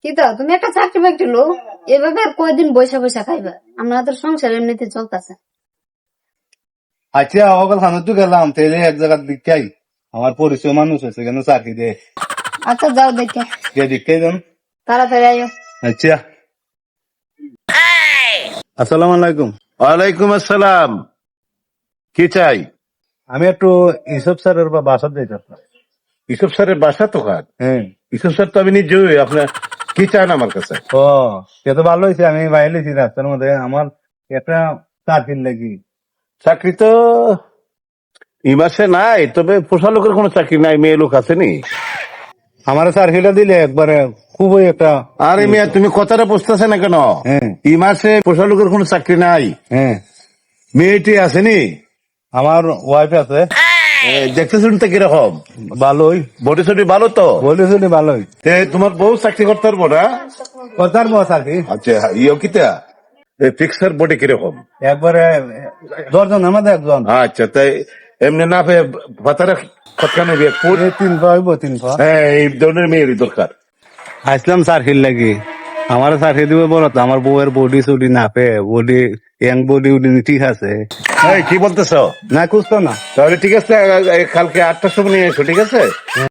কি তো তুমি একটা চাকরি বাকরি লো, এভাবে আর কয়দিন বৈশা বৈশা খাইবা? আমাদের সংসার এমনিতে চলতেছে। আচ্ছা অকল খানো গেলাম তাহলে এক জায়গার দিকাই আমার পরিচয় মানুষ আছে কেন চাকরি দে আচ্ছা যাও দেখে, কে দিকাই যান। তাড়াতাড়ি আইও। আচ্ছা আসসালামু আলাইকুম। ওয়ালাইকুম আসসালাম। কি চাই? আমি একটু ইসব স্যারের বা বাসা যাইতাম। ইসব স্যারের বাসা তো কার? হ্যাঁ। ইসব স্যার তো আমি নিজেই। আপনার কি চান আমার কাছে? ও সে তো ভালো হয়েছে, আমি বাইরে লেছি রাস্তার মধ্যে আমার একটা চাকরি লাগি। চাকরি তো এই মাসে নাই, তবে পোষা লোকের কোনো চাকরি নাই, মেয়ে লোক আছে নি? আমার চাকরিটা দিলে একবারে খুবই একটা। আরে মেয়ে, তুমি কথাটা বুঝতেছে না কেন? হ্যাঁ এই মাসে পোষা লোকের কোনো চাকরি নাই। হ্যাঁ মেয়েটি আসেনি? আমার ওয়াইফ আছে। দেখতে শুনতে কিরকম? ভালোই বডি সডি ভালো তো? বলেছিলি ভালোই তে তোমার বউ চাকরি করতে পারবো না? কথার বস আর কি আচ্ছা, ইয়ে কিতা ফিক্সার বডি কিরকম? একবারে 10 জনের মধ্যে একজন। আচ্ছা, তাই এমনি না পেয়ে ভাতারা খতকা নেবে? 300 হইব 300। হ্যাঁ, এই ধরনের মেয়েরই দরকার। আসলাম চাকরি লাগি, আমার চাকরি দিব বলো তো, আমার বউয়ের বডি চডি না pay body young body woody ঠিক আছে এই কি বলতেছ? না খুঁজতো না। তাহলে ঠিক আছে, কালকে 8টার সময় নিয়ে এসো, ঠিক আছে?